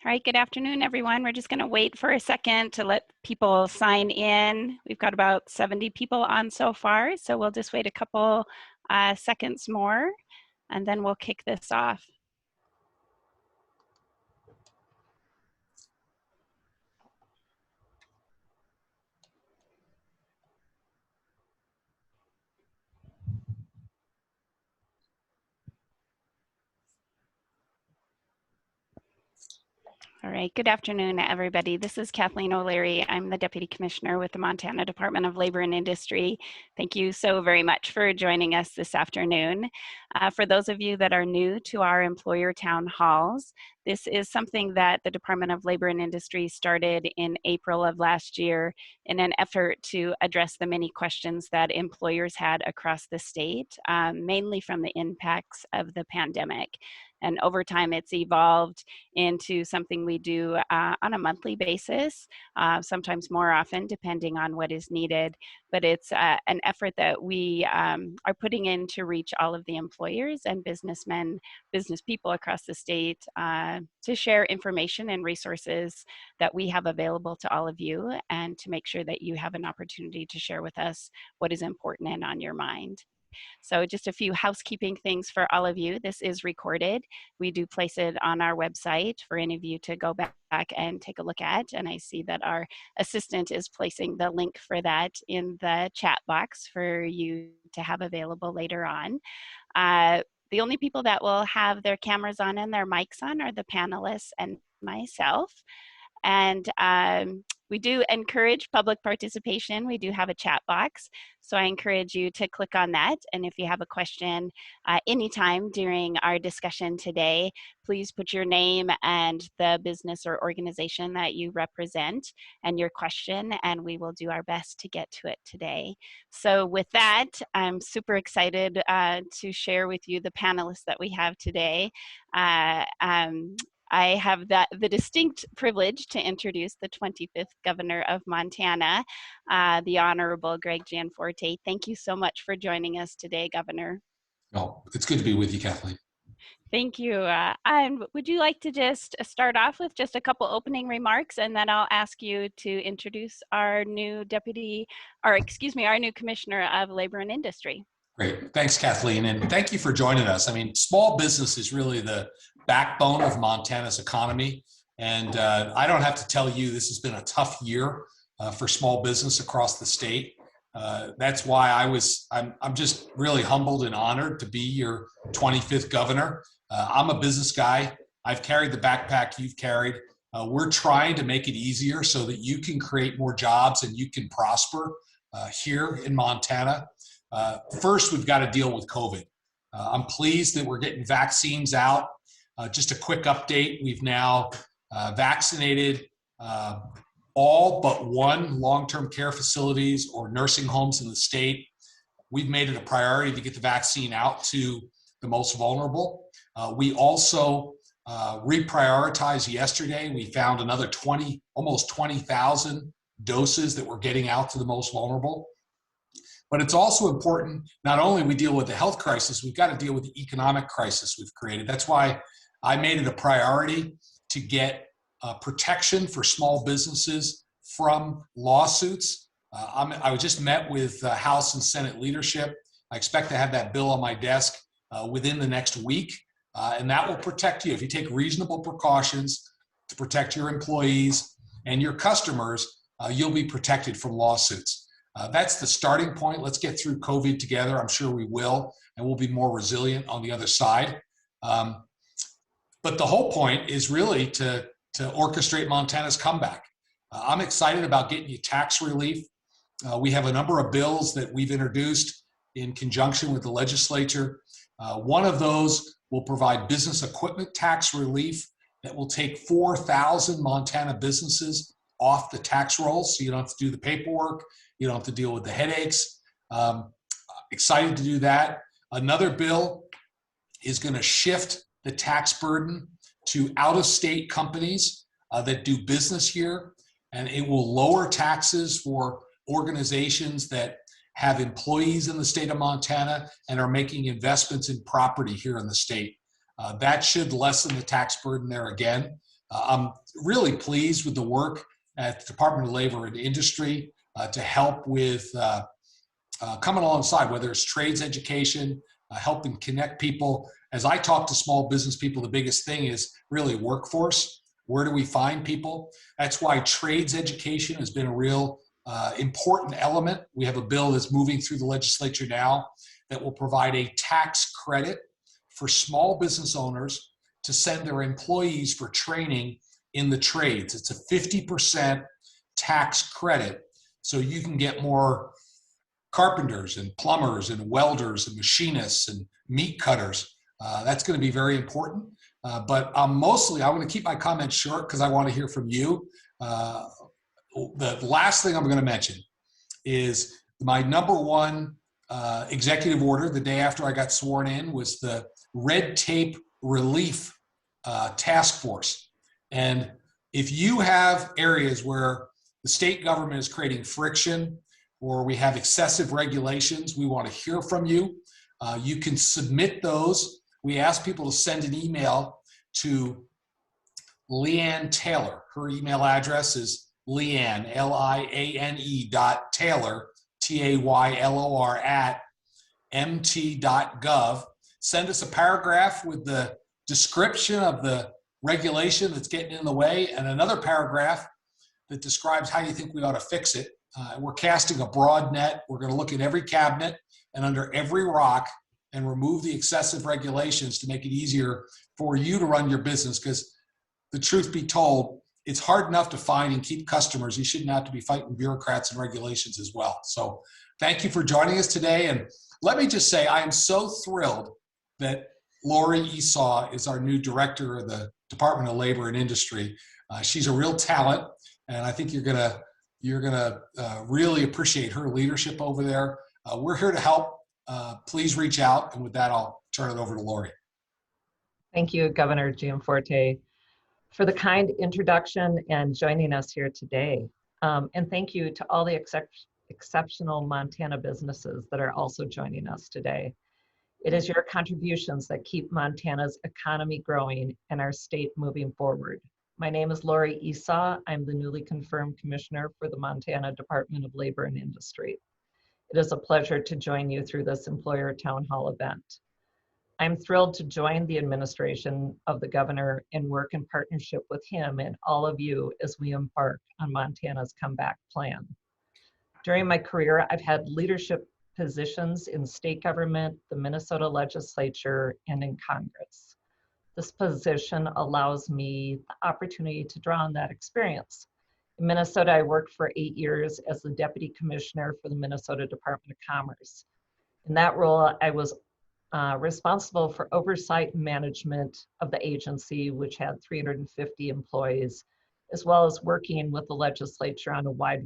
All right, good afternoon, everyone. We're just going to wait for a second to let people sign in. We've got about 70 people on so far, so we'll just wait a couple seconds more, and then we'll kick this off. All right, good afternoon, everybody. This is Kathleen O'Leary. I'm the Deputy Commissioner with the Montana Department of Labor and Industry. Thank you so very much for joining us this afternoon. For those of you that are new to our employer town halls, this is something that the Department of Labor and Industry started in April of last year in an effort to address the many questions that employers had across the state, mainly from the impacts of the pandemic. And over time, it's evolved into something we do on a monthly basis, sometimes more often, depending on what is needed. But it's an effort that we are putting in to reach all of the employers and businessmen, business people across the state to share information and resources that we have available to all of you, and to make sure that you have an opportunity to share with us what is important and on your mind. So just a few housekeeping things for all of you. This is recorded. We do place it on our website for any of you to go back and take a look at. And I see that our assistant is placing the link for that in the chat box for you to have available later on. The only people that will have their cameras on and their mics on are the panelists and myself. And we do encourage public participation. We do have a chat box, so I encourage you to click on that. And if you have a question anytime during our discussion today, please put your name and the business or organization that you represent and your question, and we will do our best to get to it today. So with that, I'm super excited to share with you the panelists that we have today. I have the distinct privilege to introduce the 25th Governor of Montana, the Honorable Greg Gianforte. Thank you so much for joining us today, Governor. Oh, it's good to be with you, Kathleen. Thank you. And would you like to just start off with just a couple opening remarks, and then I'll ask you to introduce our new our new Commissioner of Labor and Industry. Great. Thanks, Kathleen. And thank you for joining us. I mean, small business is really the backbone of Montana's economy. And I don't have to tell you, this has been a tough year for small business across the state. That's why I'm just really humbled and honored to be your 25th governor. I'm a business guy. I've carried the backpack you've carried. We're trying to make it easier so that you can create more jobs and you can prosper here in Montana. First, we've got to deal with COVID. I'm pleased that we're getting vaccines out. Just a quick update, we've now vaccinated all but one long-term care facilities or nursing homes in the state. We've made it a priority to get the vaccine out to the most vulnerable. We also reprioritized yesterday. We found another almost 20,000 doses that we're getting out to the most vulnerable. But it's also important, not only we deal with the health crisis, we've got to deal with the economic crisis we've created. That's why I made it a priority to get protection for small businesses from lawsuits. I just met with House and Senate leadership. I expect to have that bill on my desk within the next week, and that will protect you. If you take reasonable precautions to protect your employees and your customers, you'll be protected from lawsuits. That's the starting point. Let's get through COVID together. I'm sure we will, and we'll be more resilient on the other side. But the whole point is really to orchestrate Montana's comeback. I'm excited about getting you tax relief. We have a number of bills that we've introduced in conjunction with the legislature. One of those will provide business equipment tax relief that will take 4,000 Montana businesses off the tax rolls, so you don't have to do the paperwork. You don't have to deal with the headaches. Excited to do that. Another bill is going to shift the tax burden to out-of-state companies that do business here, and it will lower taxes for organizations that have employees in the state of Montana and are making investments in property here in the state. That should lessen the tax burden there again. I'm really pleased with the work at the Department of Labor and Industry to help with coming alongside, whether it's trades education, helping connect people. As I talk to small business people, the biggest thing is really workforce. Where do we find people? That's why trades education has been a real important element. We have a bill that's moving through the legislature now that will provide a tax credit for small business owners to send their employees for training in the trades. It's a 50% tax credit, so you can get more carpenters and plumbers and welders and machinists and meat cutters. That's going to be very important. But mostly, I want to keep my comments short because I want to hear from you. The last thing I'm going to mention is my number one executive order the day after I got sworn in was the red tape relief task force. And if you have areas where the state government is creating friction or we have excessive regulations, we want to hear from you. You can submit those. We ask people to send an email to Leanne Taylor. Her email address is Leanne, Liane .Taylor, Taylor at mt.gov. Send us a paragraph with the description of the regulation that's getting in the way and another paragraph that describes how you think we ought to fix it. We're casting a broad net. We're going to look at every cabinet and under every rock and remove the excessive regulations to make it easier for you to run your business, because the truth be told, it's hard enough to find and keep customers. You shouldn't have to be fighting bureaucrats and regulations as well. So thank you for joining us today. And let me just say, I am so thrilled that Laurie Esau is our new director of the Department of Labor and Industry. She's a real talent, and I think you're gonna really appreciate her leadership over there. We're here to help. Please reach out. And with that, I'll turn it over to Laurie. Thank you, Governor Gianforte, for the kind introduction and joining us here today. And thank you to all the exceptional Montana businesses that are also joining us today. It is your contributions that keep Montana's economy growing and our state moving forward. My name is Laurie Esau. I'm the newly confirmed commissioner for the Montana Department of Labor and Industry. It is a pleasure to join you through this employer town hall event. I'm thrilled to join the administration of the governor and work in partnership with him and all of you as we embark on Montana's comeback plan. During my career, I've had leadership positions in state government, the Minnesota legislature, and in Congress. This position allows me the opportunity to draw on that experience. In Minnesota, I worked for 8 years as the Deputy Commissioner for the Minnesota Department of Commerce. In that role, I was responsible for oversight and management of the agency, which had 350 employees, as well as working with the legislature on a wide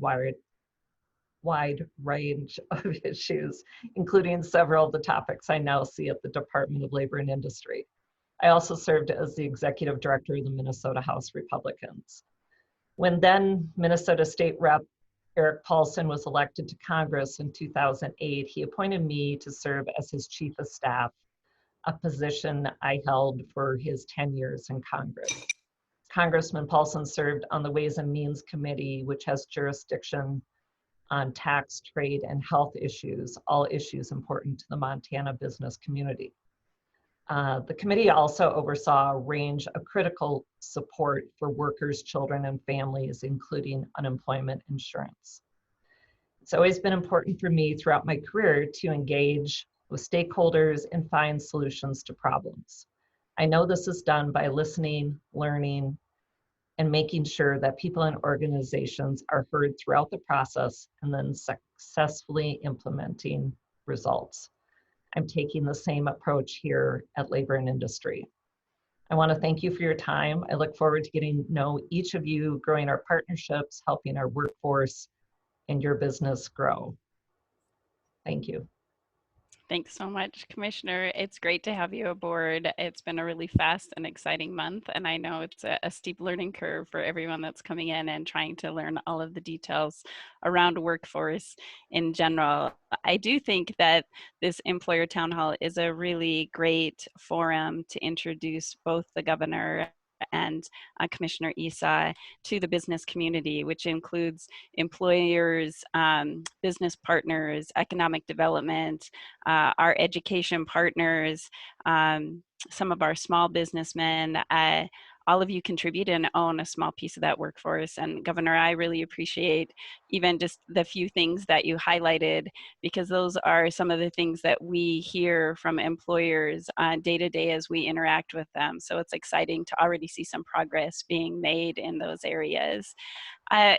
range of issues, including several of the topics I now see at the Department of Labor and Industry. I also served as the executive director of the Minnesota House Republicans. When then Minnesota State Rep Eric Paulson was elected to Congress in 2008, he appointed me to serve as his chief of staff, a position I held for his 10 years in Congress. Congressman Paulson served on the Ways and Means Committee, which has jurisdiction on tax, trade, and health issues, all issues important to the Montana business community. The committee also oversaw a range of critical support for workers, children, and families, including unemployment insurance. It's always been important for me throughout my career to engage with stakeholders and find solutions to problems. I know this is done by listening, learning, and making sure that people and organizations are heard throughout the process and then successfully implementing results. I'm taking the same approach here at Labor and Industry. I want to thank you for your time. I look forward to getting to know each of you, growing our partnerships, helping our workforce and your business grow. Thank you. Thanks so much, Commissioner. It's great to have you aboard. It's been a really fast and exciting month, and I know it's a steep learning curve for everyone that's coming in and trying to learn all of the details around workforce in general. I do think that this employer town hall is a really great forum to introduce both the governor and Commissioner Esau to the business community, which includes employers, business partners, economic development, our education partners, some of our small businessmen. All of you contribute and own a small piece of that workforce. And Governor, I really appreciate even just the few things that you highlighted, because those are some of the things that we hear from employers day to day as we interact with them. So it's exciting to already see some progress being made in those areas.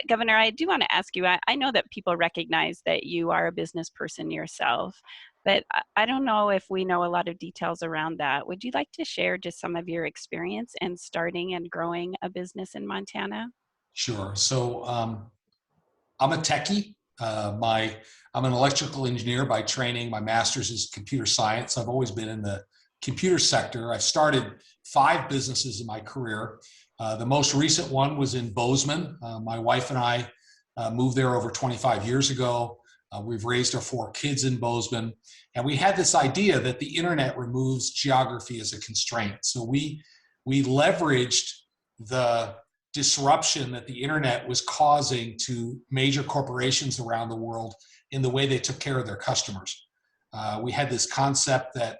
Governor, I do want to ask you, I know that people recognize that you are a business person yourself, but I don't know if we know a lot of details around that. Would you like to share just some of your experience in starting and growing a business in Montana? Sure. So I'm a techie. I'm an electrical engineer by training. My master's is computer science. I've always been in the computer sector. I've started 5 businesses in my career. The most recent one was in Bozeman. My wife and I moved there over 25 years ago. We've raised our 4 kids in Bozeman. And we had this idea that the internet removes geography as a constraint. So we leveraged the disruption that the internet was causing to major corporations around the world in the way they took care of their customers. We had this concept that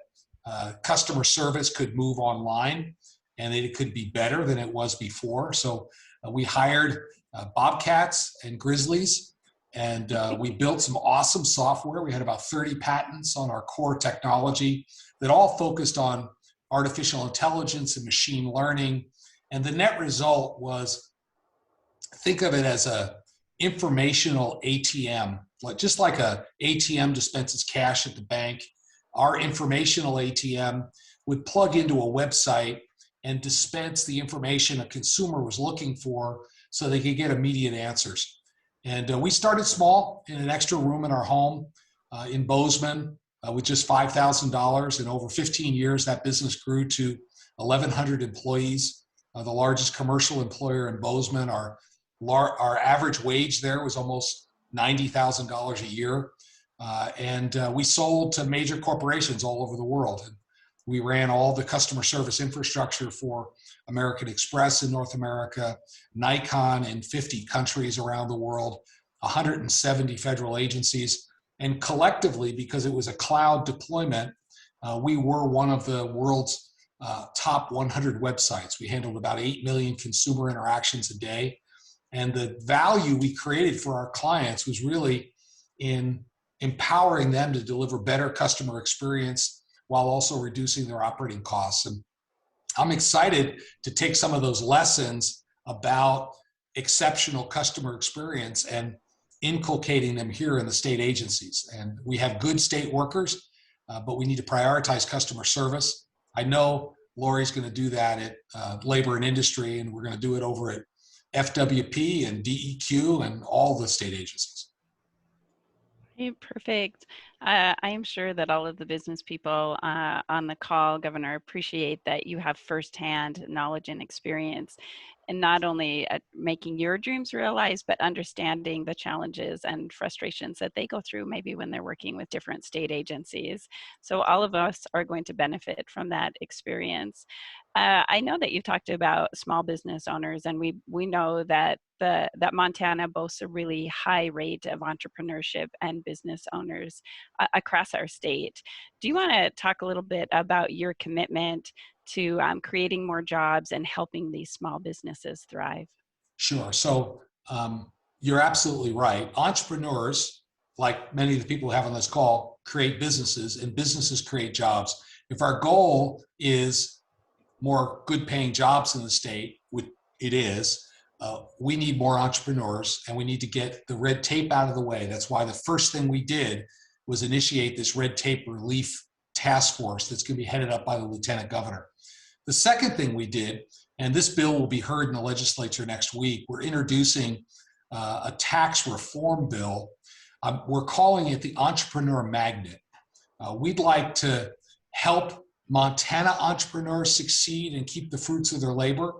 customer service could move online and that it could be better than it was before. So we hired bobcats and grizzlies, and we built some awesome software. We had about 30 patents on our core technology that all focused on artificial intelligence and machine learning. And the net result was, think of it as a informational ATM, just like a ATM dispenses cash at the bank. Our informational ATM would plug into a website and dispense the information a consumer was looking for so they could get immediate answers. And we started small in an extra room in our home in Bozeman with just $5,000. And over 15 years, that business grew to 1,100 employees. The largest commercial employer in Bozeman. Our average wage there was almost $90,000 a year. And we sold to major corporations all over the world. And we ran all the customer service infrastructure for American Express in North America, Nikon in 50 countries around the world, 170 federal agencies. And collectively, because it was a cloud deployment, we were one of the world's top 100 websites. We handled about 8 million consumer interactions a day. And the value we created for our clients was really in empowering them to deliver better customer experience while also reducing their operating costs. And I'm excited to take some of those lessons about exceptional customer experience and inculcating them here in the state agencies. And we have good state workers, but we need to prioritize customer service. I know Laurie's going to do that at Labor and Industry, and we're going to do it over at FWP and DEQ and all the state agencies. Okay, perfect. I am sure that all of the business people on the call, Governor, appreciate that you have firsthand knowledge and experience, and not only at making your dreams realized, but understanding the challenges and frustrations that they go through maybe when they're working with different state agencies. So all of us are going to benefit from that experience. I know that you've talked about small business owners, and we know that that Montana boasts a really high rate of entrepreneurship and business owners across our state. Do you want to talk a little bit about your commitment to creating more jobs and helping these small businesses thrive? Sure. So you're absolutely right. Entrepreneurs, like many of the people who have on this call, create businesses, and businesses create jobs. If our goal is more good paying jobs in the state, which it is, we need more entrepreneurs, and we need to get the red tape out of the way. That's why the first thing we did was initiate this red tape relief task force that's going to be headed up by the Lieutenant Governor. The second thing we did, and this bill will be heard in the legislature next week, we're introducing a tax reform bill. We're calling it the Entrepreneur Magnet. We'd like to help Montana entrepreneurs succeed and keep the fruits of their labor.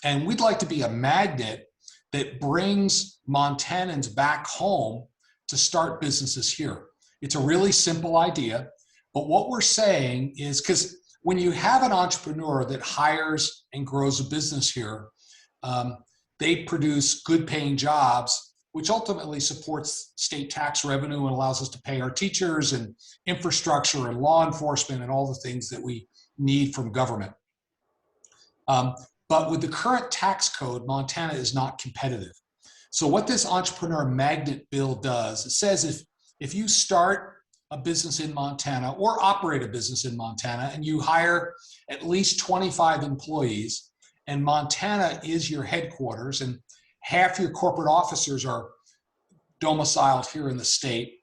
And we'd like to be a magnet that brings Montanans back home to start businesses here. It's a really simple idea, but what we're saying is, because when you have an entrepreneur that hires and grows a business here, they produce good paying jobs, which ultimately supports state tax revenue and allows us to pay our teachers and infrastructure and law enforcement and all the things that we need from government. But with the current tax code, Montana is not competitive. So what this entrepreneur magnet bill does, it says if you start a business in Montana or operate a business in Montana and you hire at least 25 employees, and Montana is your headquarters and half your corporate officers are domiciled here in the state,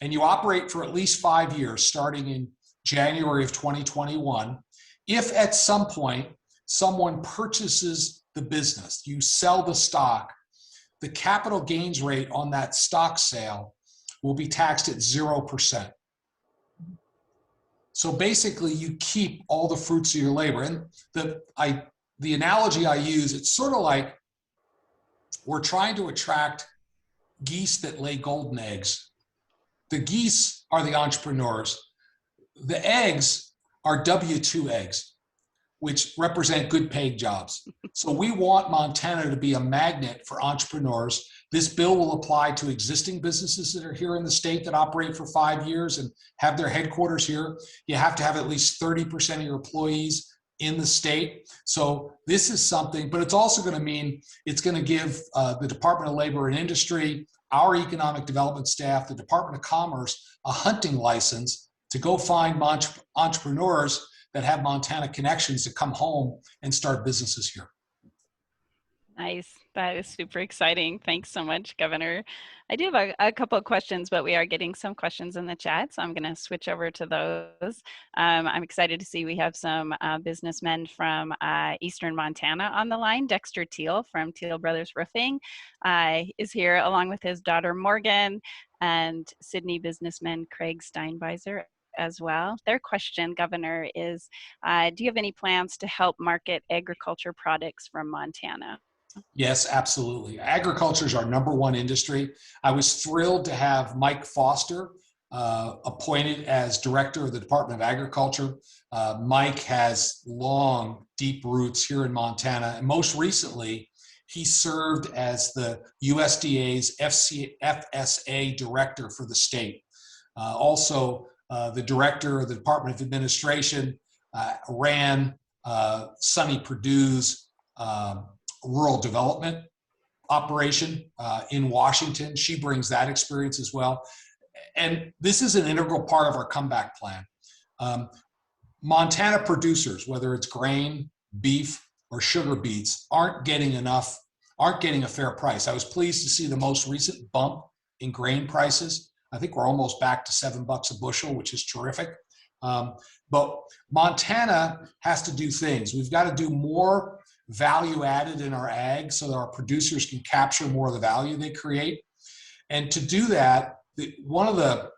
and you operate for at least 5 years starting in January of 2021, if at some point someone purchases the business, you sell the stock, the capital gains rate on that stock sale will be taxed at 0%. So basically you keep all the fruits of your labor. And the analogy I use, it's sort of like we're trying to attract geese that lay golden eggs. The geese are the entrepreneurs. The eggs are W-2 eggs, which represent good paid jobs. So we want Montana to be a magnet for entrepreneurs. This bill will apply to existing businesses that are here in the state that operate for 5 years and have their headquarters here. You have to have at least 30% of your employees in the state. So this is something, but it's also going to mean it's going to give the Department of Labor and Industry, our economic development staff, the Department of Commerce, a hunting license to go find entrepreneurs that have Montana connections to come home and start businesses here. Nice. That is super exciting. Thanks so much, Governor. I do have a couple of questions, but we are getting some questions in the chat, so I'm going to switch over to those. I'm excited to see we have some businessmen from Eastern Montana on the line. Dexter Teal from Teal Brothers Roofing is here along with his daughter Morgan and Sydney businessman Craig Steinbeiser as well. Their question, Governor, is do you have any plans to help market agriculture products from Montana? Yes, absolutely. Agriculture is our #1 industry. I was thrilled to have Mike Foster appointed as director of the Department of Agriculture. Mike has long, deep roots here in Montana, and most recently, he served as the USDA's FSA director for the state. Also, the director of the Department of Administration ran Sonny Perdue's rural development operation in Washington. She brings that experience as well. And this is an integral part of our comeback plan. Montana producers, whether it's grain, beef, or sugar beets, aren't getting a fair price. I was pleased to see the most recent bump in grain prices. I think we're almost back to $7 a bushel, which is terrific. But Montana has to do things. We've got to do more value added in our ag so that our producers can capture more of the value they create. And to do that, one of the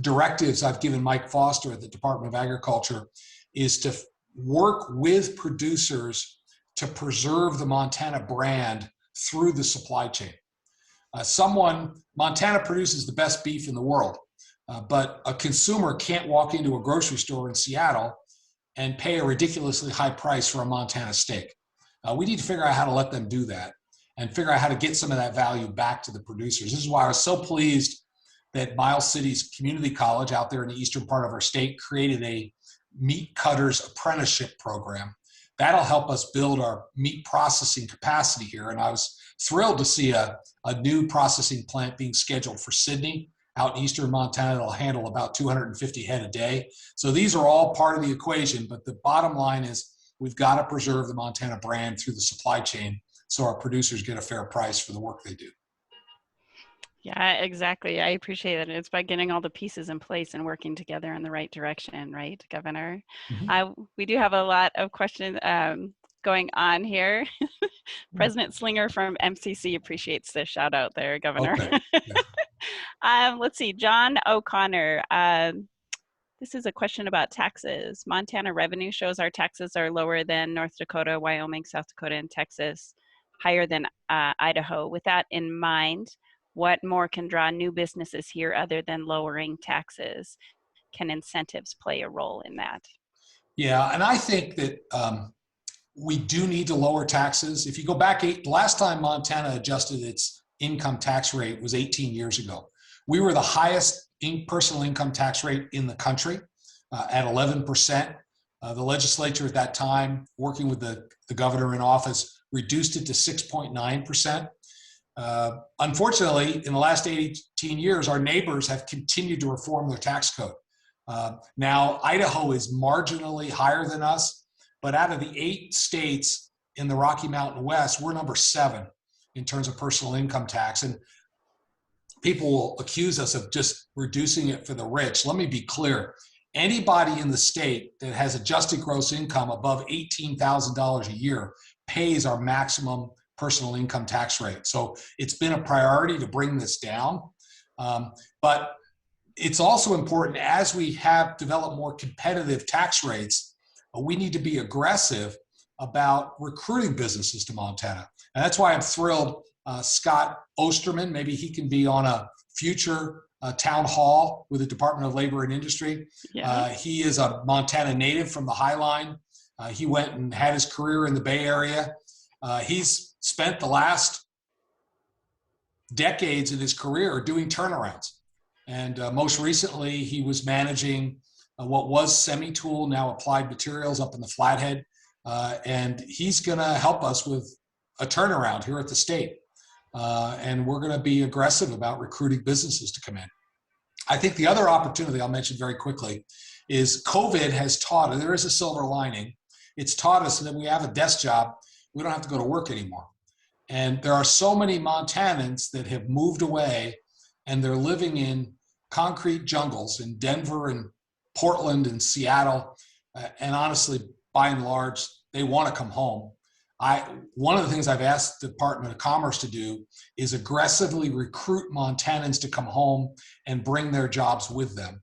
directives I've given Mike Foster at the Department of Agriculture is to work with producers to preserve the Montana brand through the supply chain. Montana produces the best beef in the world, but a consumer can't walk into a grocery store in Seattle and pay a ridiculously high price for a Montana steak. We need to figure out how to let them do that and figure out how to get some of that value back to the producers. This is why I was so pleased that Miles City's community college out there in the eastern part of our state created a meat cutters apprenticeship program. That'll help us build our meat processing capacity here. And I was thrilled to see a new processing plant being scheduled for Sydney out in eastern Montana. That'll handle about 250 head a day. So these are all part of the equation, but the bottom line is we've got to preserve the Montana brand through the supply chain so our producers get a fair price for the work they do. Yeah, exactly. I appreciate it. It's by getting all the pieces in place and working together in the right direction, right, Governor? Mm-hmm. We do have a lot of questions going on here. President Slinger from MCC appreciates the shout out there, Governor. Okay. Yeah. Let's see, John O'Connor. This is a question about taxes. Montana revenue shows our taxes are lower than North Dakota, Wyoming, South Dakota, and Texas, higher than Idaho. With that in mind, what more can draw new businesses here other than lowering taxes? Can incentives play a role in that? Yeah, and I think that we do need to lower taxes. If you go back, the last time Montana adjusted its income tax rate was 18 years ago. We were the highest personal income tax rate in the country at 11%. The legislature at that time, working with the governor in office, reduced it to 6.9%. Unfortunately, in the last 18 years, our neighbors have continued to reform their tax code. Now, Idaho is marginally higher than us, but out of the 8 states in the Rocky Mountain West, we're number 7 in terms of personal income tax. And people will accuse us of just reducing it for the rich. Let me be clear. Anybody in the state that has adjusted gross income above $18,000 a year pays our maximum personal income tax rate. So it's been a priority to bring this down. But it's also important, as we have developed more competitive tax rates, we need to be aggressive about recruiting businesses to Montana. And that's why I'm thrilled Scott Osterman, maybe he can be on a future town hall with the Department of Labor and Industry. Yeah. He is a Montana native from the High Line. He went and had his career in the Bay Area. He's spent the last decades in his career doing turnarounds. And most recently, he was managing what was Semi-Tool, now Applied Materials, up in the Flathead. And he's going to help us with a turnaround here at the state. And we're going to be aggressive about recruiting businesses to come in. I think the other opportunity I'll mention very quickly is COVID has taught us, there is a silver lining. It's taught us that we have a desk job, we don't have to go to work anymore. And there are so many Montanans that have moved away and they're living in concrete jungles in Denver and Portland and Seattle. And honestly, by and large, they want to come home. One of the things I've asked the Department of Commerce to do is aggressively recruit Montanans to come home and bring their jobs with them.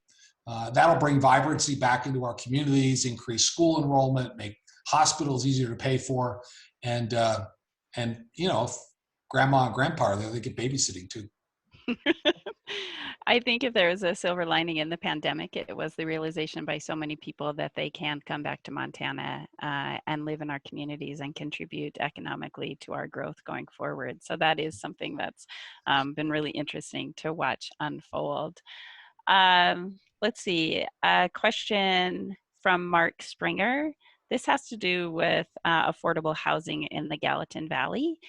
That'll bring vibrancy back into our communities, increase school enrollment, make hospitals easier to pay for, and you know, if grandma and grandpa are there, they get babysitting too. I think if there was a silver lining in the pandemic, it was the realization by so many people that they can come back to Montana and live in our communities and contribute economically to our growth going forward. So that is something that's been really interesting to watch unfold. Let's see, a question from Mark Springer. This has to do with affordable housing in the Gallatin Valley.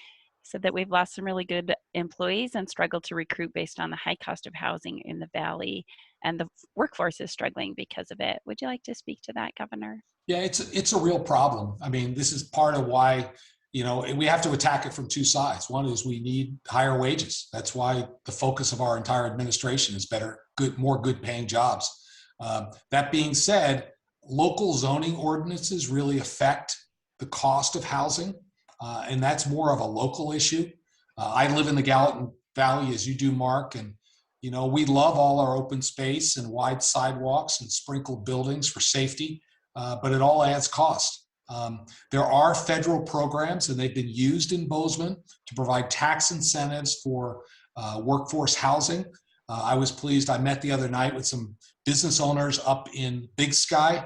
Said that we've lost some really good employees and struggled to recruit based on the high cost of housing in the valley, and the workforce is struggling because of it. Would you like to speak to that, Governor? Yeah, it's a real problem. I mean, this is part of why, you know, we have to attack it from two sides. One is we need higher wages. That's why the focus of our entire administration is more good paying jobs. That being said, local zoning ordinances really affect the cost of housing. And that's more of a local issue. I live in the Gallatin Valley, as you do, Mark, and you know, we love all our open space and wide sidewalks and sprinkled buildings for safety, but it all adds cost. There are federal programs, and they've been used in Bozeman to provide tax incentives for workforce housing. I was pleased. I met the other night with some business owners up in Big Sky.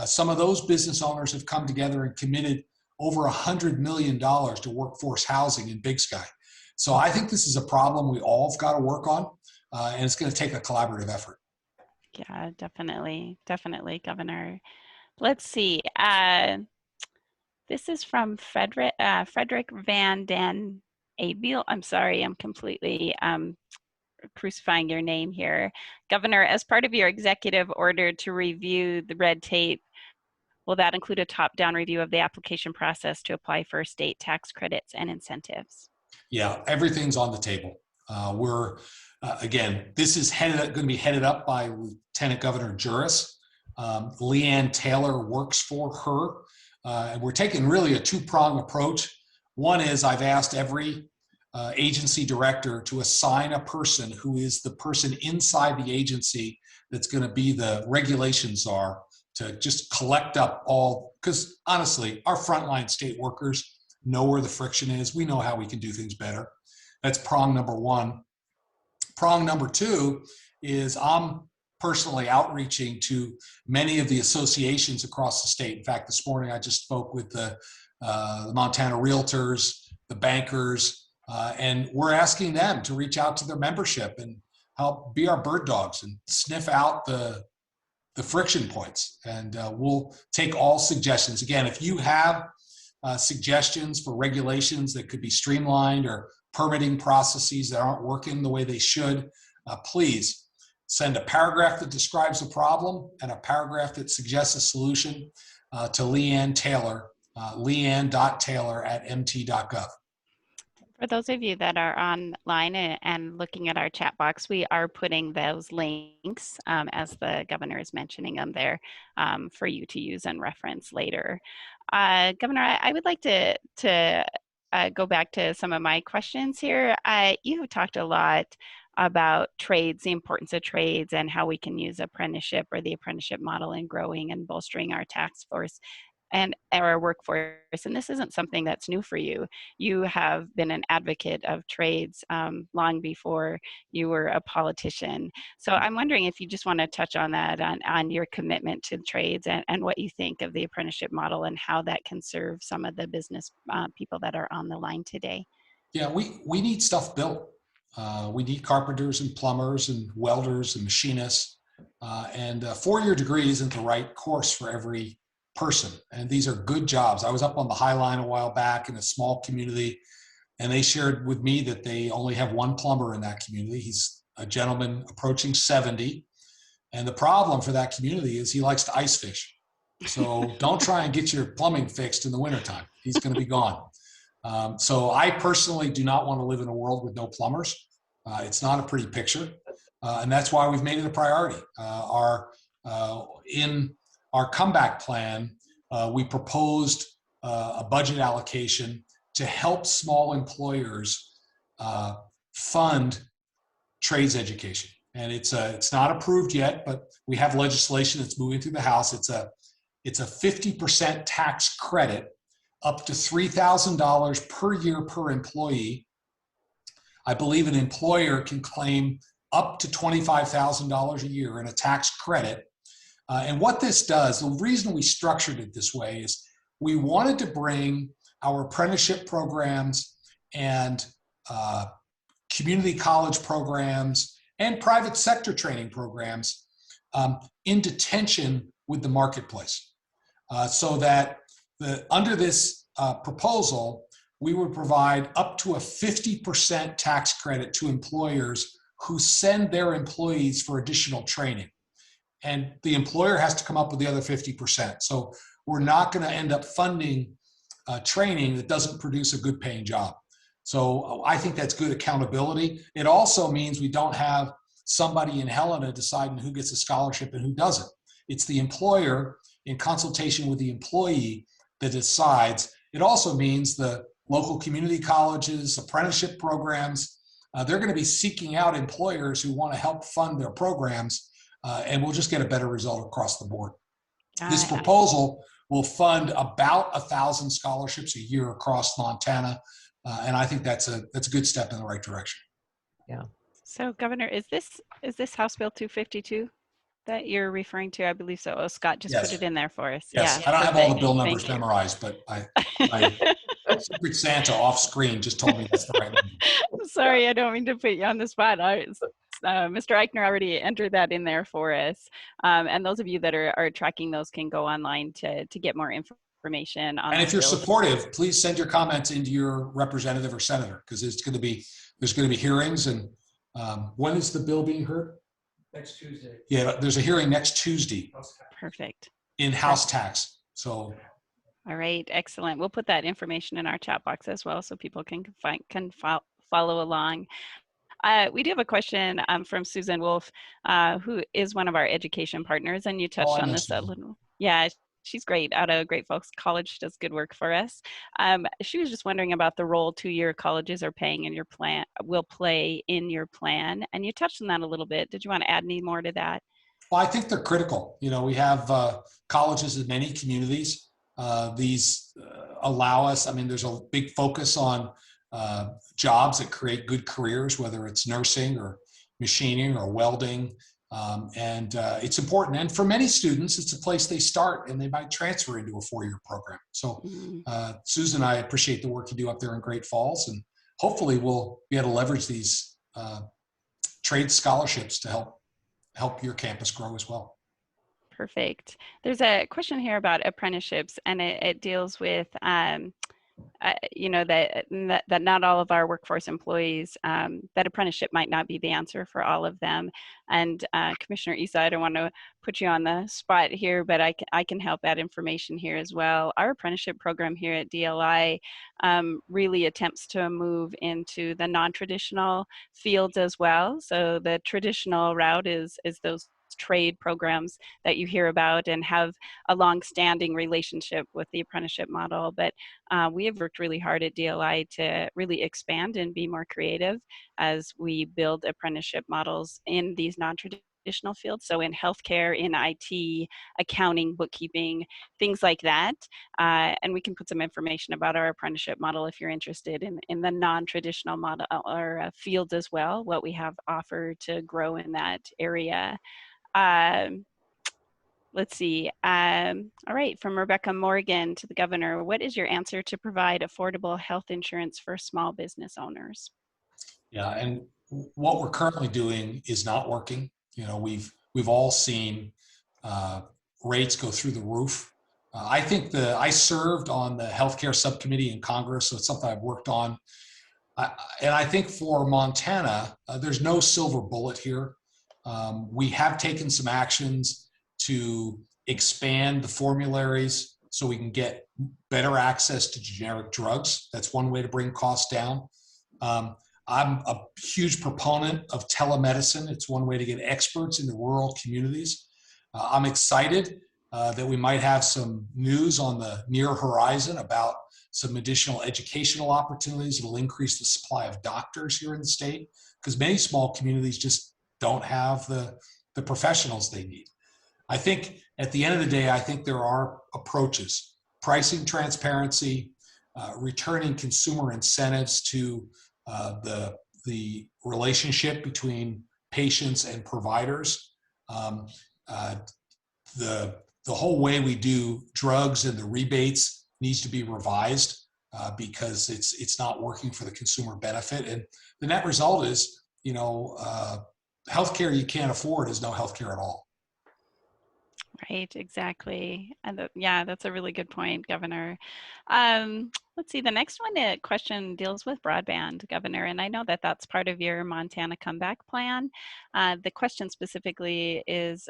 Some of those business owners have come together and committed over $100 million to workforce housing in Big Sky. So I think this is a problem we all have got to work on, and it's going to take a collaborative effort. Yeah, definitely, Governor. Let's see. This is from Frederick Van Den Abel. I'm sorry, I'm completely crucifying your name here. Governor, as part of your executive order to review the red tape, will that include a top-down review of the application process to apply for state tax credits and incentives? Yeah, everything's on the table. Again, this is going to be headed up by Lieutenant Governor Juris. Leanne Taylor works for her. And we're taking really a two-pronged approach. One is I've asked every agency director to assign a person who is the person inside the agency that's going to be the regulation czar, to just collect up all, because honestly, our frontline state workers know where the friction is. We know how we can do things better. That's prong number one. Prong number two is I'm personally outreaching to many of the associations across the state. In fact, this morning I just spoke with the Montana Realtors, the bankers, and we're asking them to reach out to their membership and help be our bird dogs and sniff out the friction points. And we'll take all suggestions. Again, if you have suggestions for regulations that could be streamlined or permitting processes that aren't working the way they should, please send a paragraph that describes the problem and a paragraph that suggests a solution to Leanne Taylor, leanne.taylor@mt.gov. For those of you that are online and looking at our chat box, we are putting those links as the governor is mentioning them there for you to use and reference later. Governor, I would like to go back to some of my questions here. You have talked a lot about trades, the importance of trades, and how we can use apprenticeship or the apprenticeship model in growing and bolstering our task force and our workforce. And this isn't something that's new for you. You have been an advocate of trades long before you were a politician. So I'm wondering if you just want to touch on that, on your commitment to trades and what you think of the apprenticeship model and how that can serve some of the business people that are on the line today. Yeah, we need stuff built. We need carpenters and plumbers and welders and machinists. And a four-year degree isn't the right course for every person. And these are good jobs. I was up on the High Line a while back in a small community, and they shared with me that they only have one plumber in that community. He's a gentleman approaching 70. And the problem for that community is he likes to ice fish. So don't try and get your plumbing fixed in the wintertime. He's going to be gone. So I personally do not want to live in a world with no plumbers. It's not a pretty picture. And that's why we've made it a priority. In our comeback plan, we proposed a budget allocation to help small employers fund trades education. And it's not approved yet, but we have legislation that's moving through the House. It's a 50% tax credit up to $3,000 per year per employee. I believe an employer can claim up to $25,000 a year in a tax credit. And what this does, the reason we structured it this way is we wanted to bring our apprenticeship programs and community college programs and private sector training programs into tension with the marketplace. So that under this proposal, we would provide up to a 50% tax credit to employers who send their employees for additional training. And the employer has to come up with the other 50%. So we're not going to end up funding training that doesn't produce a good paying job. So I think that's good accountability. It also means we don't have somebody in Helena deciding who gets a scholarship and who doesn't. It's the employer in consultation with the employee that decides. It also means the local community colleges, apprenticeship programs, they're going to be seeking out employers who want to help fund their programs, and we'll just get a better result across the board. This proposal will fund about 1,000 scholarships a year across Montana, and I think that's a good step in the right direction. Yeah. So, Governor, is this House Bill 252 that you're referring to? I believe so. Oh, Scott just put it in there for us. Yes, Yeah, I don't have all the bill numbers memorized, but my Secret Santa off screen just told me that's the right number. Sorry, I don't mean to put you on the spot. Mr. Eichner already entered that in there for us. And those of you that are tracking those can go online to get more information on. And if you're supportive, please send your comments into your representative or senator, because there's going to be hearings. And when is the bill being heard? Next Tuesday. Yeah, there's a hearing next Tuesday. Perfect. In House tax. So. All right, excellent. We'll put that information in our chat box as well, so people can follow along. We do have a question from Susan Wolf, who is one of our education partners, and you touched on this a little. Yeah, she's great out of Great Falls College. She does good work for us. She was just wondering about the role two-year colleges are paying in your plan, will play in your plan, and you touched on that a little bit. Did you want to add any more to that? Well, I think they're critical. You know, we have colleges in many communities. These allow us, I mean, there's a big focus on jobs that create good careers, whether it's nursing or machining or welding. It's important. And for many students, it's a place they start and they might transfer into a four-year program. So Susan, I appreciate the work you do up there in Great Falls, and hopefully we'll be able to leverage these trade scholarships to help your campus grow as well. Perfect. There's a question here about apprenticeships, and it deals with you know, that not all of our workforce employees, that apprenticeship might not be the answer for all of them. And Commissioner Esau, I don't want to put you on the spot here, but I can help add information here as well. Our apprenticeship program here at DLI really attempts to move into the non-traditional fields as well. So the traditional route is those trade programs that you hear about and have a long-standing relationship with the apprenticeship model. But we have worked really hard at DLI to really expand and be more creative as we build apprenticeship models in these non-traditional fields. So in healthcare, in IT, accounting, bookkeeping, things like that. And we can put some information about our apprenticeship model if you're interested in the non-traditional model or fields as well, what we have offered to grow in that area. Let's see. All right, from Rebecca Morgan to the governor, what is your answer to provide affordable health insurance for small business owners? Yeah, and what we're currently doing is not working. You know, we've all seen rates go through the roof. I think I served on the healthcare subcommittee in Congress, so it's something I've worked on. And I think for Montana, there's no silver bullet here. We have taken some actions to expand the formularies so we can get better access to generic drugs. That's one way to bring costs down. I'm a huge proponent of telemedicine. It's one way to get experts into rural communities. I'm excited that we might have some news on the near horizon about some additional educational opportunities that will increase the supply of doctors here in the state, because many small communities just don't have the professionals they need. I think at the end of the day, I think there are approaches: pricing transparency, returning consumer incentives to the relationship between patients and providers. The whole way we do drugs and the rebates needs to be revised because it's not working for the consumer benefit. And the net result is, you know, healthcare you can't afford is no healthcare at all. Right, exactly. And yeah, that's a really good point, Governor. Let's see, the next question deals with broadband, Governor, and I know that that's part of your Montana Comeback Plan. The question specifically is,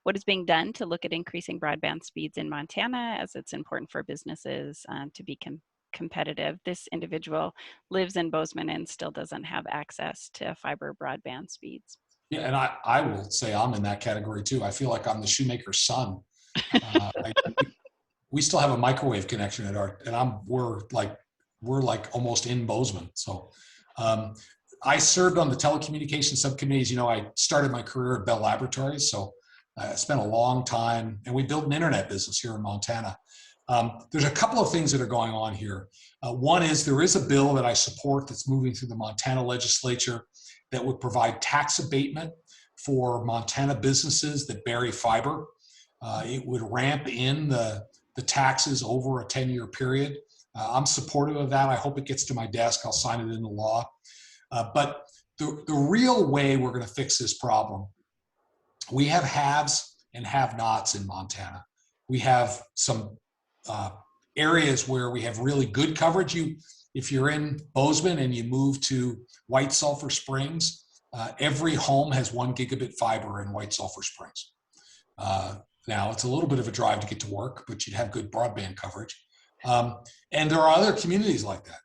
what is being done to look at increasing broadband speeds in Montana, as it's important for businesses to be competitive. This individual lives in Bozeman and still doesn't have access to fiber broadband speeds. Yeah, and I will say I'm in that category too. I feel like I'm the shoemaker's son. We still have a microwave connection at we're like almost in Bozeman. So I served on the telecommunications subcommittees. You know, I started my career at Bell Laboratories, so I spent a long time, and we built an internet business here in Montana. There's a couple of things that are going on here. One is there is a bill that I support that's moving through the Montana legislature that would provide tax abatement for Montana businesses that bury fiber. It would ramp in the taxes over a 10-year period. I'm supportive of that. I hope it gets to my desk. I'll sign it into law. But the real way we're going to fix this problem, we have haves and have-nots in Montana. We have some areas where we have really good coverage. If you're in Bozeman and you move to White Sulphur Springs, every home has 1 gigabit fiber in White Sulphur Springs. Now, it's a little bit of a drive to get to work, but you'd have good broadband coverage. And there are other communities like that.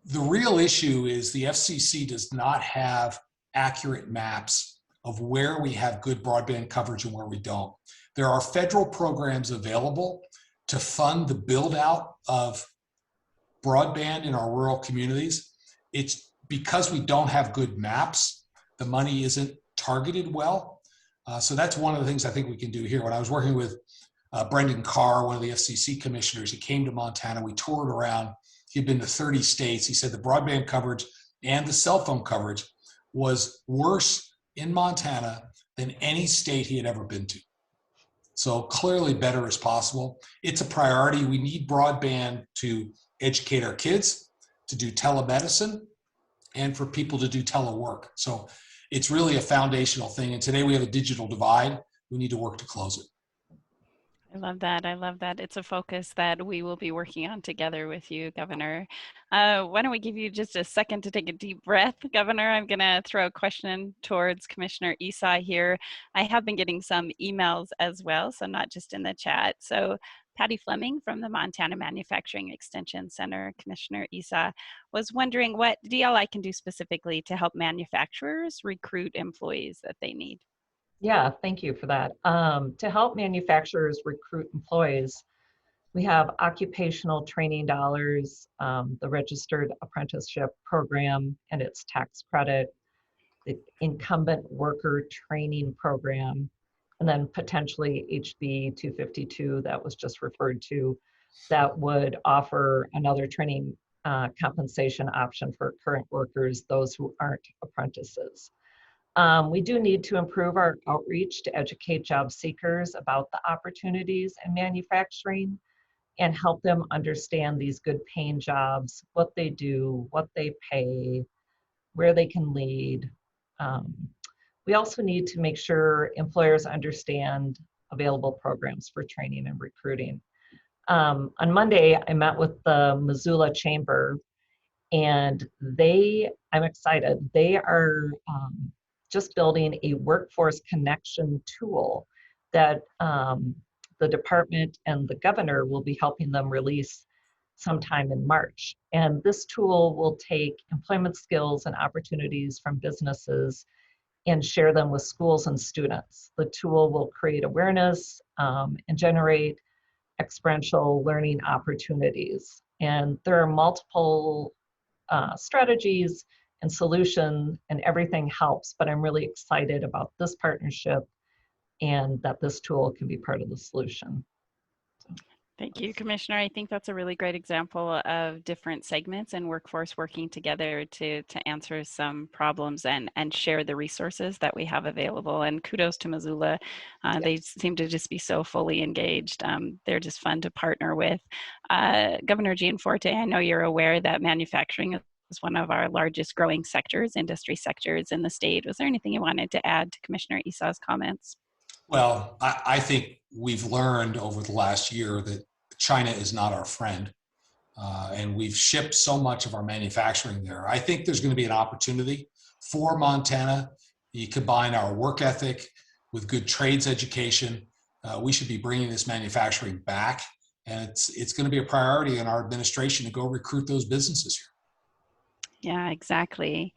The real issue is the FCC does not have accurate maps of where we have good broadband coverage and where we don't. There are federal programs available to fund the build out of broadband in our rural communities. It's because we don't have good maps, the money isn't targeted well. So that's one of the things I think we can do here. When I was working with Brendan Carr, one of the FCC commissioners, he came to Montana, we toured around, he'd been to 30 states. He said the broadband coverage and the cell phone coverage was worse in Montana than any state he had ever been to. So clearly better is possible. It's a priority. We need broadband to educate our kids, to do telemedicine, and for people to do telework. So it's really a foundational thing. And today we have a digital divide. We need to work to close it. I love that. I love that. It's a focus that we will be working on together with you, Governor. Why don't we give you just a second to take a deep breath, Governor? I'm going to throw a question towards Commissioner Esau here. I have been getting some emails as well, so not just in the chat. So Patty Fleming from the Montana Manufacturing Extension Center, Commissioner Esau, was wondering what DLI can do specifically to help manufacturers recruit employees that they need. Yeah, thank you for that. To help manufacturers recruit employees, we have occupational training dollars, the Registered Apprenticeship Program and its tax credit, the Incumbent Worker Training Program, and then potentially HB 252 that was just referred to, that would offer another training compensation option for current workers, those who aren't apprentices. We do need to improve our outreach to educate job seekers about the opportunities in manufacturing and help them understand these good paying jobs, what they do, what they pay, where they can lead. We also need to make sure employers understand available programs for training and recruiting. On Monday, I met with the Missoula Chamber, and I'm excited, they are just building a workforce connection tool that the department and the governor will be helping them release sometime in March. And this tool will take employment skills and opportunities from businesses and share them with schools and students. The tool will create awareness and generate experiential learning opportunities. And there are multiple strategies and solution, and everything helps, but I'm really excited about this partnership and that this tool can be part of the solution. Thank you, Commissioner. I think that's a really great example of different segments and workforce working together to answer some problems and share the resources that we have available. And kudos to Missoula. They seem to just be so fully engaged. They're just fun to partner with. Governor Gianforte, I know you're aware that manufacturing is one of our largest growing sectors, industry sectors in the state. Was there anything you wanted to add to Commissioner Esau's comments? Well, I think we've learned over the last year that China is not our friend, and we've shipped so much of our manufacturing there. I think there's going to be an opportunity for Montana. You combine our work ethic with good trades education. We should be bringing this manufacturing back, and it's going to be a priority in our administration to go recruit those businesses here. Yeah, exactly.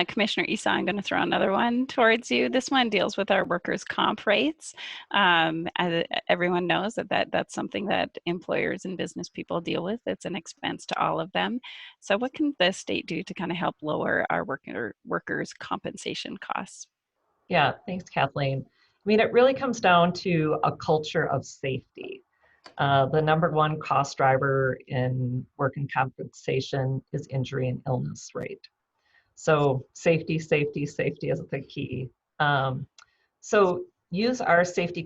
Commissioner Esau, I'm going to throw another one towards you. This one deals with our workers' comp rates. As everyone knows that's something that employers and business people deal with. It's an expense to all of them. So what can the state do to kind of help lower our workers' compensation costs? Yeah, thanks, Kathleen. I mean, it really comes down to a culture of safety. The number one cost driver in work and compensation is injury and illness rate. So safety, safety, safety is the key. So use our safety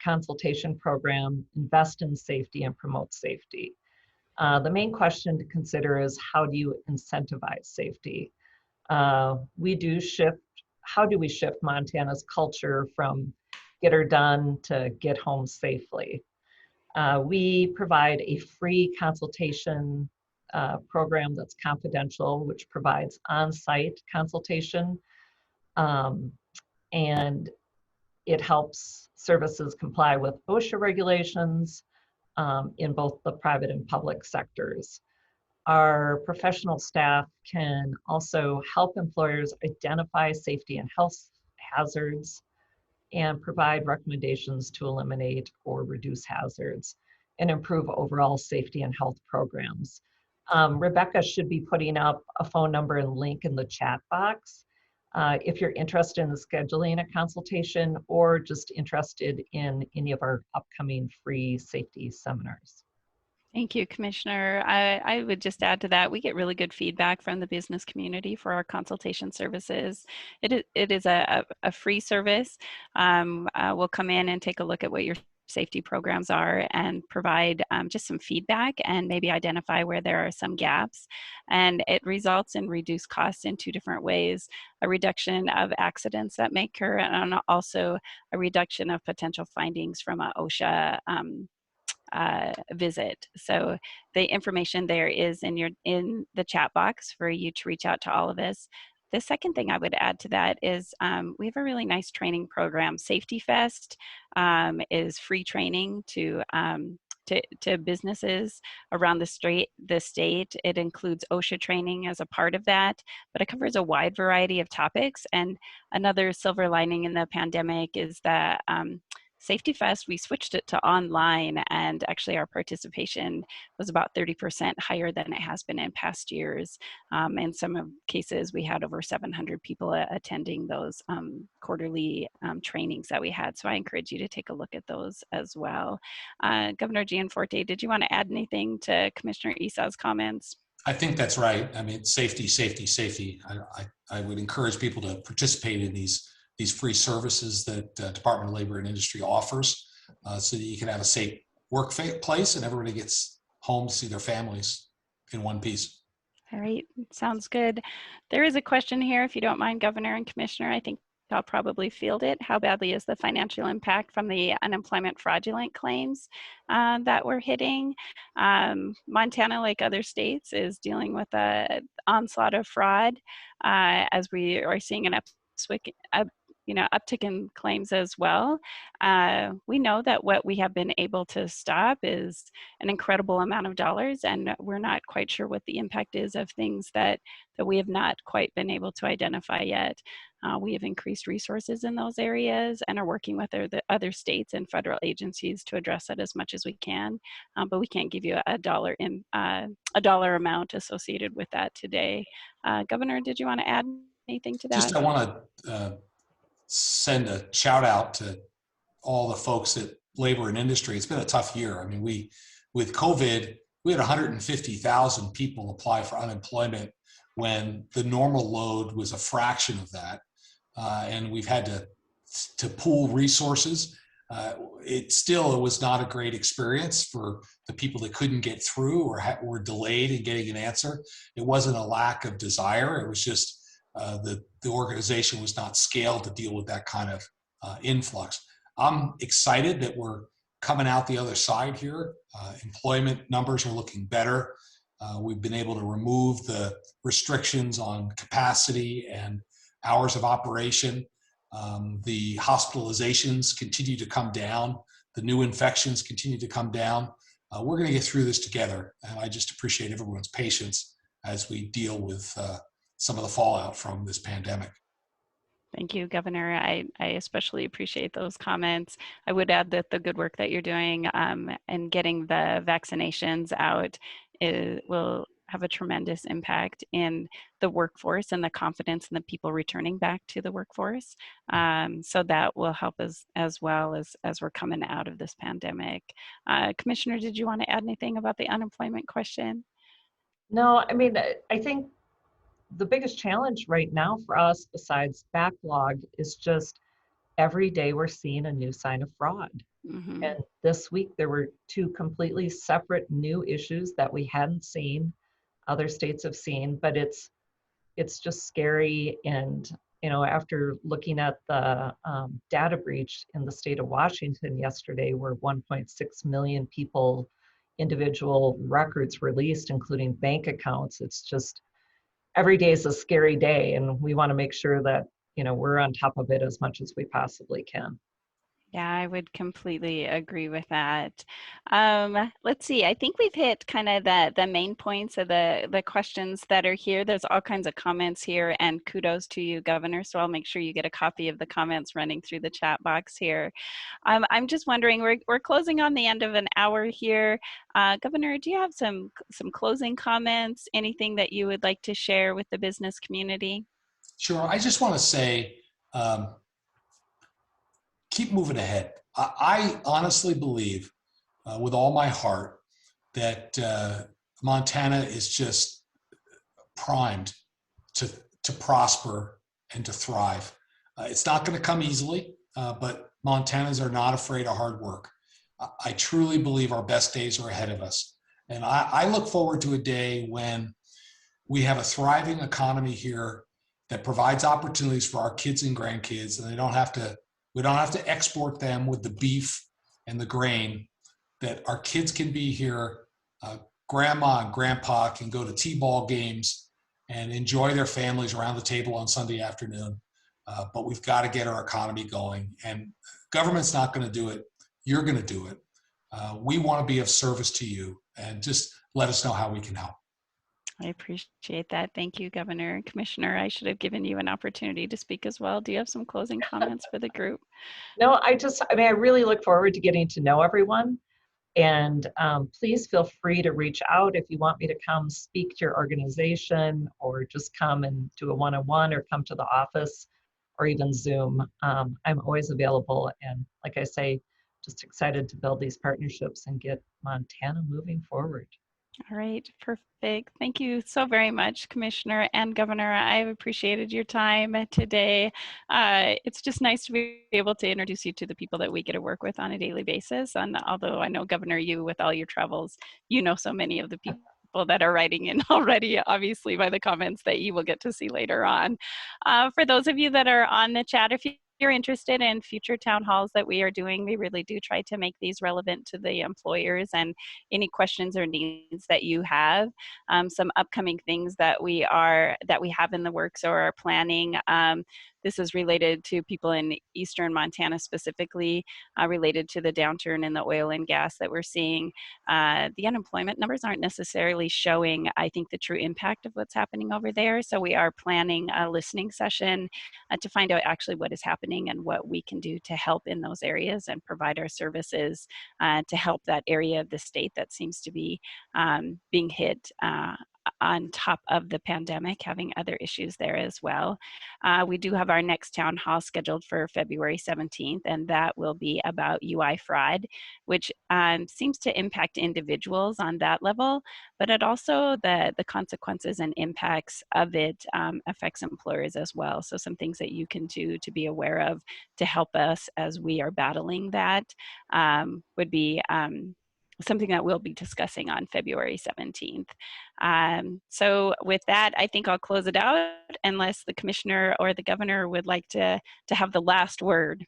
consultation program, invest in safety and promote safety. The main question to consider is, how do you incentivize safety? How do we shift Montana's culture from get her done to get home safely? We provide a free consultation program that's confidential, which provides on-site consultation, and it helps services comply with OSHA regulations in both the private and public sectors. Our professional staff can also help employers identify safety and health hazards and provide recommendations to eliminate or reduce hazards and improve overall safety and health programs. Rebecca should be putting up a phone number and link in the chat box if you're interested in scheduling a consultation or just interested in any of our upcoming free safety seminars. Thank you, Commissioner. I would just add to that, we get really good feedback from the business community for our consultation services. It is a free service. We'll come in and take a look at what your safety programs are and provide just some feedback and maybe identify where there are some gaps. And it results in reduced costs in two different ways: a reduction of accidents that may occur, and also a reduction of potential findings from a OSHA visit. So the information there is in the chat box for you to reach out to all of us. The second thing I would add to that is we have a really nice training program. Safety Fest is free training to businesses around the state. It includes OSHA training as a part of that, but it covers a wide variety of topics. And another silver lining in the pandemic is that Safety Fest, we switched it to online, and actually our participation was about 30% higher than it has been in past years. In some cases, we had over 700 people attending those quarterly trainings that we had. So I encourage you to take a look at those as well. Governor Gianforte, did you want to add anything to Commissioner Esau's comments? I think that's right. I mean, safety, safety, safety. I would encourage people to participate in these free services that Department of Labor and Industry offers, so that you can have a safe workplace and everybody gets home to see their families in one piece. All right, sounds good. There is a question here, if you don't mind, Governor and Commissioner. I think I'll probably field it. How badly is the financial impact from the unemployment fraudulent claims that we're hitting? Montana, like other states, is dealing with an onslaught of fraud as we are seeing an uptick in claims as well. We know that what we have been able to stop is an incredible amount of dollars, and we're not quite sure what the impact is of things that we have not quite been able to identify yet. We have increased resources in those areas and are working with the other states and federal agencies to address it as much as we can, but we can't give you a dollar amount associated with that today. Governor, did you want to add anything to that? Just I want to send a shout out to all the folks at Labor and Industry. It's been a tough year. I mean, with COVID, we had 150,000 people apply for unemployment when the normal load was a fraction of that. And we've had to pool resources. It was not a great experience for the people that couldn't get through or were delayed in getting an answer. It wasn't a lack of desire. It was just the organization was not scaled to deal with that kind of influx. I'm excited that we're coming out the other side here. Employment numbers are looking better. We've been able to remove the restrictions on capacity and hours of operation. The hospitalizations continue to come down. The new infections continue to come down. We're going to get through this together. And I just appreciate everyone's patience as we deal with some of the fallout from this pandemic. Thank you, Governor. I especially appreciate those comments. I would add that the good work that you're doing and getting the vaccinations out will have a tremendous impact in the workforce and the confidence in the people returning back to the workforce. So that will help us as well as we're coming out of this pandemic. Commissioner, did you want to add anything about the unemployment question? No, I mean, I think the biggest challenge right now for us, besides backlog, is just every day we're seeing a new sign of fraud. Mm-hmm. And this week there were two completely separate new issues that we hadn't seen, other states have seen, but it's just scary. And after looking at the data breach in the state of Washington yesterday, where 1.6 million people, individual records released, including bank accounts, it's just every day is a scary day, and we want to make sure that we're on top of it as much as we possibly can. Yeah, I would completely agree with that. Let's see, I think we've hit kind of the main points of the questions that are here. There's all kinds of comments here, and kudos to you, Governor. So I'll make sure you get a copy of the comments running through the chat box here. I'm just wondering, we're closing on the end of an hour here. Governor, do you have some closing comments, anything that you would like to share with the business community? Sure, I just want to say, keep moving ahead. I honestly believe with all my heart that Montana is just primed to prosper and to thrive. It's not going to come easily, but Montanans are not afraid of hard work. I truly believe our best days are ahead of us. And I look forward to a day when we have a thriving economy here that provides opportunities for our kids and grandkids, and we don't have to export them with the beef and the grain, that our kids can be here. Grandma and grandpa can go to T-ball games and enjoy their families around the table on Sunday afternoon. But we've got to get our economy going, and government's not going to do it. You're going to do it. We want to be of service to you, and just let us know how we can help. I appreciate that. Thank you, Governor. Commissioner, I should have given you an opportunity to speak as well. Do you have some closing comments for the group? No, I really look forward to getting to know everyone. And please feel free to reach out if you want me to come speak to your organization, or just come and do a one-on-one, or come to the office, or even Zoom. I'm always available. And like I say, just excited to build these partnerships and get Montana moving forward. All right, perfect. Thank you so very much, Commissioner and Governor. I've appreciated your time today. It's just nice to be able to introduce you to the people that we get to work with on a daily basis. And although I know, Governor, you with all your travels, you know so many of the people that are writing in already, obviously, by the comments that you will get to see later on. For those of you that are on the chat, if you're interested in future town halls that we are doing, we really do try to make these relevant to the employers, and any questions or needs that you have. Some upcoming things that we have in the works or are planning. This is related to people in Eastern Montana specifically, related to the downturn in the oil and gas that we're seeing. The unemployment numbers aren't necessarily showing, I think, the true impact of what's happening over there. So we are planning a listening session to find out actually what is happening and what we can do to help in those areas and provide our services to help that area of the state that seems to be being hit on top of the pandemic, having other issues there as well. We do have our next town hall scheduled for February 17th, and that will be about UI fraud, which seems to impact individuals on that level, but it also, the consequences and impacts of it affects employers as well. So some things that you can do to be aware of to help us as we are battling that would be something that we'll be discussing on February 17th. So with that, I think I'll close it out unless the commissioner or the governor would like to have the last word.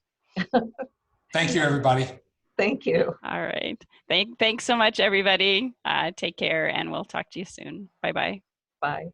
Thank you, everybody. Thank you. All right. Thanks so much, everybody. Take care, and we'll talk to you soon. Bye-bye. Bye.